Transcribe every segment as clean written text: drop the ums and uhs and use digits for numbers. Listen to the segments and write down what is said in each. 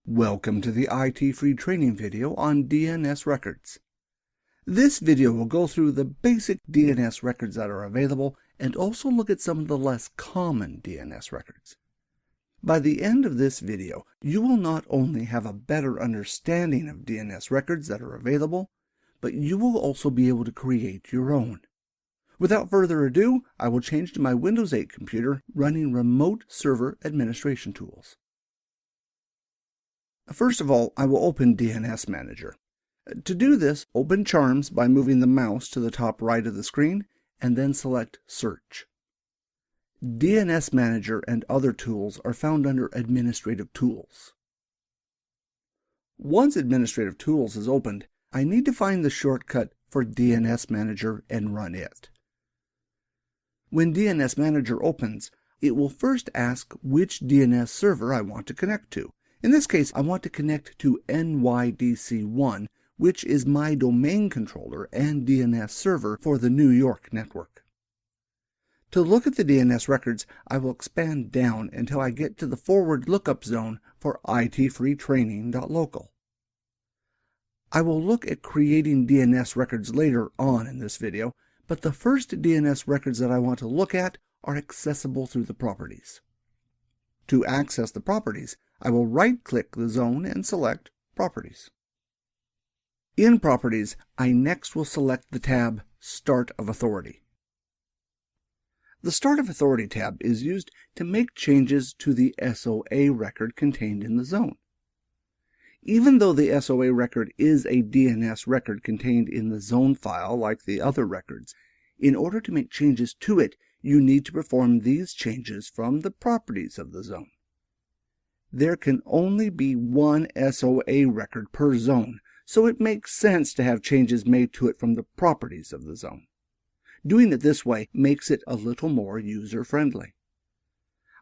Welcome to the IT Free Training video on DNS Records. This video will go through the basic DNS records that are available and also look at some of the less common DNS records. By the end of this video, you will not only have a better understanding of DNS records that are available, but you will also be able to create your own. Without further ado, I will change to my Windows 8 computer running remote server administration tools. First of all, I will open DNS Manager. To do this, open Charms by moving the mouse to the top right of the screen and then select Search. DNS Manager and other tools are found under Administrative Tools. Once Administrative Tools is opened, I need to find the shortcut for DNS Manager and run it. When DNS Manager opens, it will first ask which DNS server I want to connect to. In this case, I want to connect to NYDC1, which is my domain controller and DNS server for the New York network. To look at the DNS records, I will expand down until I get to the forward lookup zone for itfreetraining.local. I will look at creating DNS records later on in this video, but the first DNS records that I want to look at are accessible through the properties. To access the properties, I will right-click the zone and select Properties. In Properties, I next will select the tab Start of Authority. The Start of Authority tab is used to make changes to the SOA record contained in the zone. Even though the SOA record is a DNS record contained in the zone file like the other records, in order to make changes to it, you need to perform these changes from the properties of the zone. There can only be one SOA record per zone, so it makes sense to have changes made to it from the properties of the zone. Doing it this way makes it a little more user-friendly.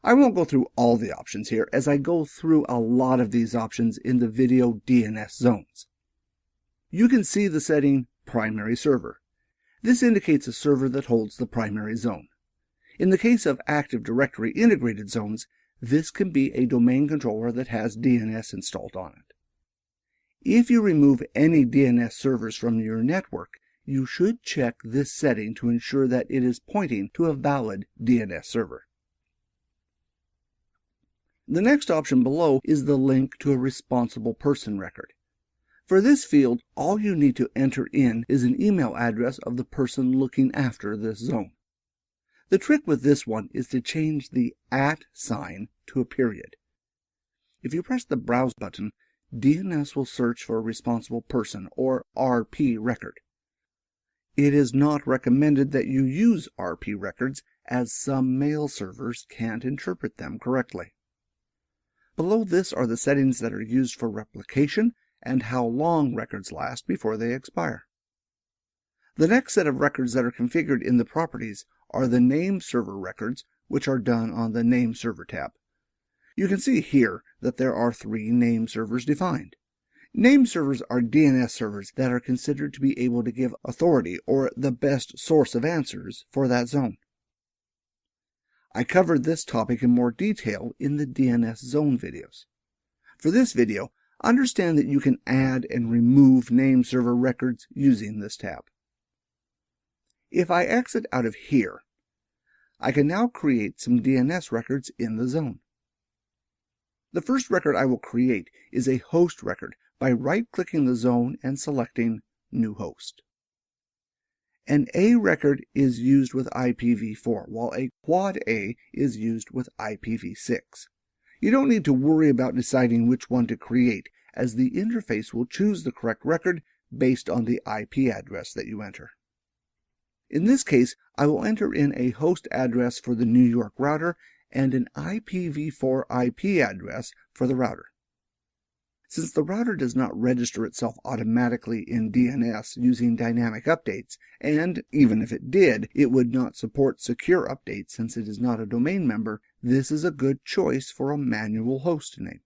I won't go through all the options here, as I go through a lot of these options in the video DNS zones. You can see the setting Primary Server. This indicates a server that holds the primary zone. In the case of Active Directory integrated zones, this can be a domain controller that has DNS installed on it. If you remove any DNS servers from your network, you should check this setting to ensure that it is pointing to a valid DNS server. The next option below is the link to a responsible person record. For this field, all you need to enter in is an email address of the person looking after this zone. The trick with this one is to change the @ sign to a period. If you press the Browse button, DNS will search for a responsible person, or RP record. It is not recommended that you use RP records, as some mail servers can't interpret them correctly. Below this are the settings that are used for replication and how long records last before they expire. The next set of records that are configured in the properties are the name server records, which are done on the Name Server tab. You can see here that there are 3 name servers defined. Name servers are DNS servers that are considered to be able to give authority or the best source of answers for that zone. I covered this topic in more detail in the DNS zone videos. For this video, understand that you can add and remove name server records using this tab. If I exit out of here, I can now create some DNS records in the zone. The first record I will create is a host record by right-clicking the zone and selecting New Host. An A record is used with IPv4, while a quad A is used with IPv6. You don't need to worry about deciding which one to create, as the interface will choose the correct record based on the IP address that you enter. In this case, I will enter in a host address for the New York router and an IPv4 IP address for the router. Since the router does not register itself automatically in DNS using dynamic updates, and even if it did, it would not support secure updates since it is not a domain member, this is a good choice for a manual host name.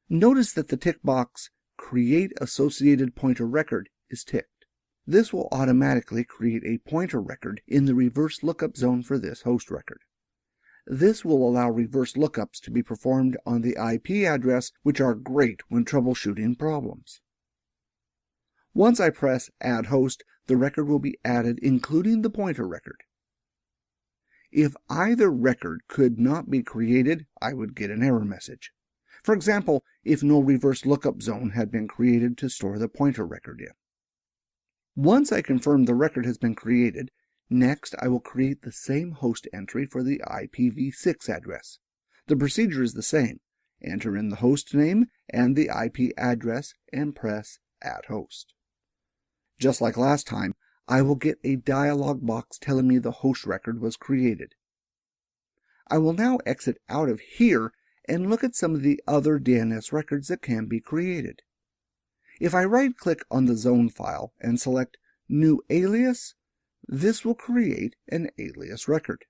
Notice that the tick box Create Associated Pointer Record is ticked. This will automatically create a pointer record in the reverse lookup zone for this host record. This will allow reverse lookups to be performed on the IP address, which are great when troubleshooting problems. Once I press Add Host, the record will be added, including the pointer record. If either record could not be created, I would get an error message. For example, if no reverse lookup zone had been created to store the pointer record in. Once I confirm the record has been created, next I will create the same host entry for the IPv6 address. The procedure is the same. Enter in the host name and the IP address and press Add Host. Just like last time, I will get a dialog box telling me the host record was created. I will now exit out of here and look at some of the other DNS records that can be created. If I right-click on the zone file and select New Alias, this will create an alias record.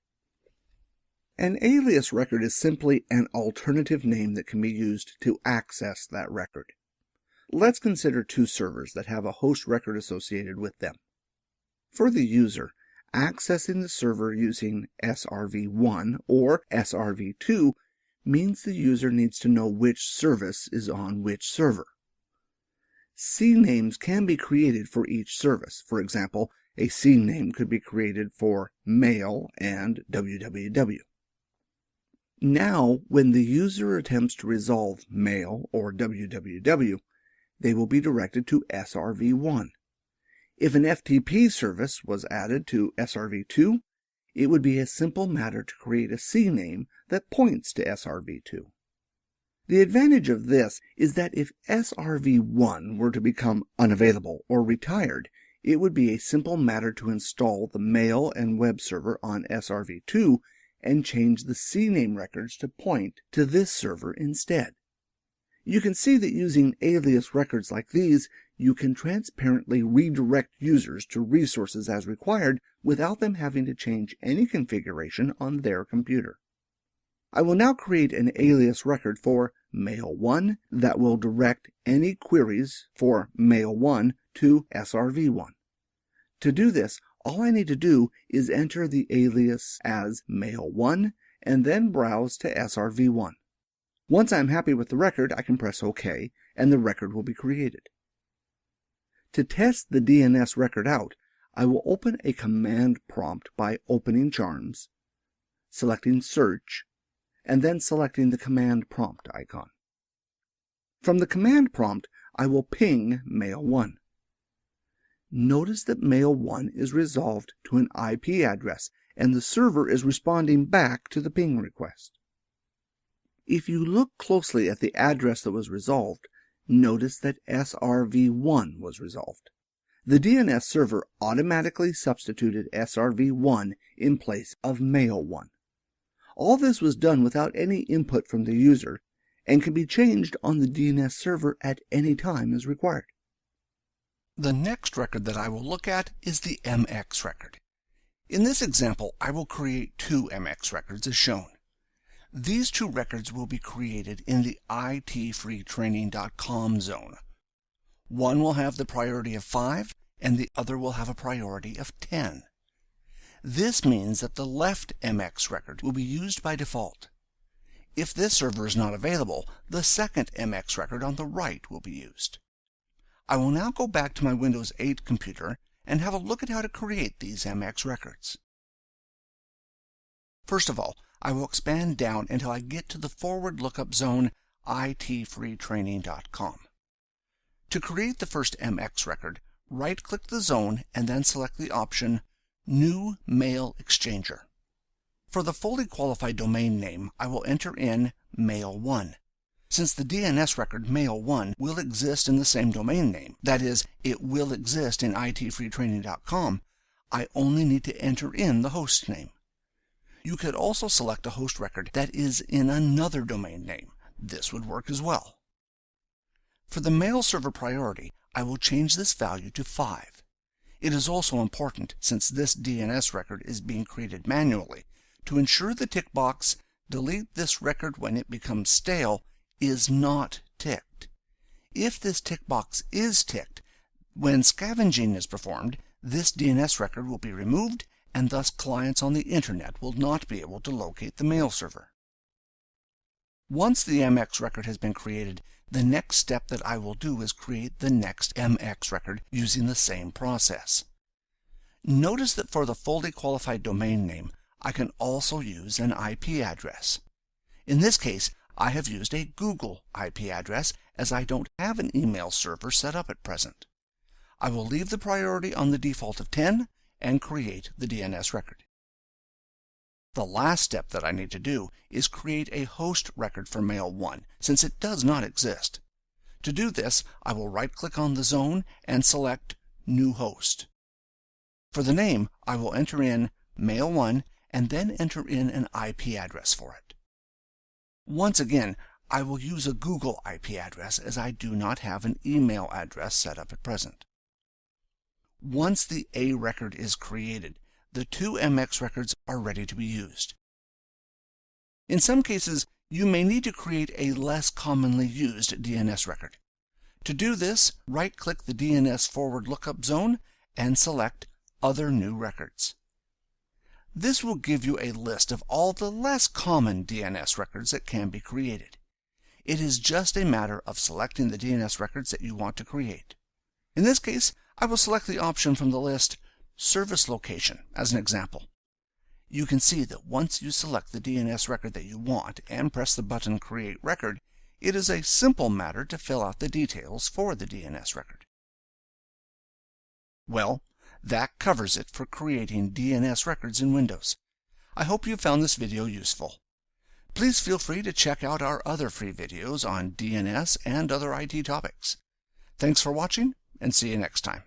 An alias record is simply an alternative name that can be used to access that record. Let's consider two servers that have a host record associated with them. For the user, accessing the server using SRV1 or SRV2 means the user needs to know which service is on which server. CNAMEs can be created for each service. For example, a CNAME could be created for mail and www. Now, when the user attempts to resolve mail or www, they will be directed to SRV1. If an FTP service was added to SRV2, it would be a simple matter to create a CNAME that points to SRV2. The advantage of this is that if SRV1 were to become unavailable or retired, it would be a simple matter to install the mail and web server on SRV2 and change the CNAME records to point to this server instead. You can see that using alias records like these, you can transparently redirect users to resources as required without them having to change any configuration on their computer. I will now create an alias record for Mail1 that will direct any queries for Mail1 to SRV1. To do this, all I need to do is enter the alias as Mail1 and then browse to SRV1. Once I'm happy with the record, I can press OK, and the record will be created. To test the DNS record out, I will open a command prompt by opening Charms, selecting Search, and then selecting the command prompt icon. From the command prompt, I will ping Mail1. Notice that Mail1 is resolved to an IP address, and the server is responding back to the ping request. If you look closely at the address that was resolved, notice that SRV1 was resolved. The DNS server automatically substituted SRV1 in place of Mail1. All this was done without any input from the user and can be changed on the DNS server at any time as required. The next record that I will look at is the MX record. In this example, I will create two MX records as shown. These two records will be created in the itfreetraining.com zone. One will have the priority of 5 and the other will have a priority of 10. This means that the left MX record will be used by default. If this server is not available, the second MX record on the right will be used. I will now go back to my Windows 8 computer and have a look at how to create these MX records. First of all, I will expand down until I get to the forward lookup zone itfreetraining.com. To create the first MX record, right-click the zone and then select the option New Mail Exchanger. For the fully qualified domain name, I will enter in Mail1. Since the DNS record Mail1 will exist in the same domain name, that is, it will exist in itfreetraining.com, I only need to enter in the host name. You could also select a host record that is in another domain name. This would work as well. For the mail server priority, I will change this value to 5. It is also important, since this DNS record is being created manually, to ensure the tick box, delete this record when it becomes stale, is not ticked. If this tick box is ticked, when scavenging is performed, this DNS record will be removed and thus clients on the Internet will not be able to locate the mail server. Once the MX record has been created, the next step that I will do is create the next MX record using the same process. Notice that for the fully qualified domain name, I can also use an IP address. In this case, I have used a Google IP address as I don't have an email server set up at present. I will leave the priority on the default of 10 and create the DNS record. The last step that I need to do is create a host record for Mail 1, since it does not exist. To do this, I will right-click on the zone and select New Host. For the name, I will enter in Mail 1 and then enter in an IP address for it. Once again, I will use a Google IP address as I do not have an email address set up at present. Once the A record is created, the two MX records are ready to be used. In some cases, you may need to create a less commonly used DNS record. To do this, right-click the DNS forward lookup zone and select Other New Records. This will give you a list of all the less common DNS records that can be created. It is just a matter of selecting the DNS records that you want to create. In this case, I will select the option from the list Service Location as an example. You can see that once you select the DNS record that you want and press the button Create Record, it is a simple matter to fill out the details for the DNS record. Well, that covers it for creating DNS records in Windows. I hope you found this video useful. Please feel free to check out our other free videos on DNS and other IT topics. Thanks for watching, and see you next time.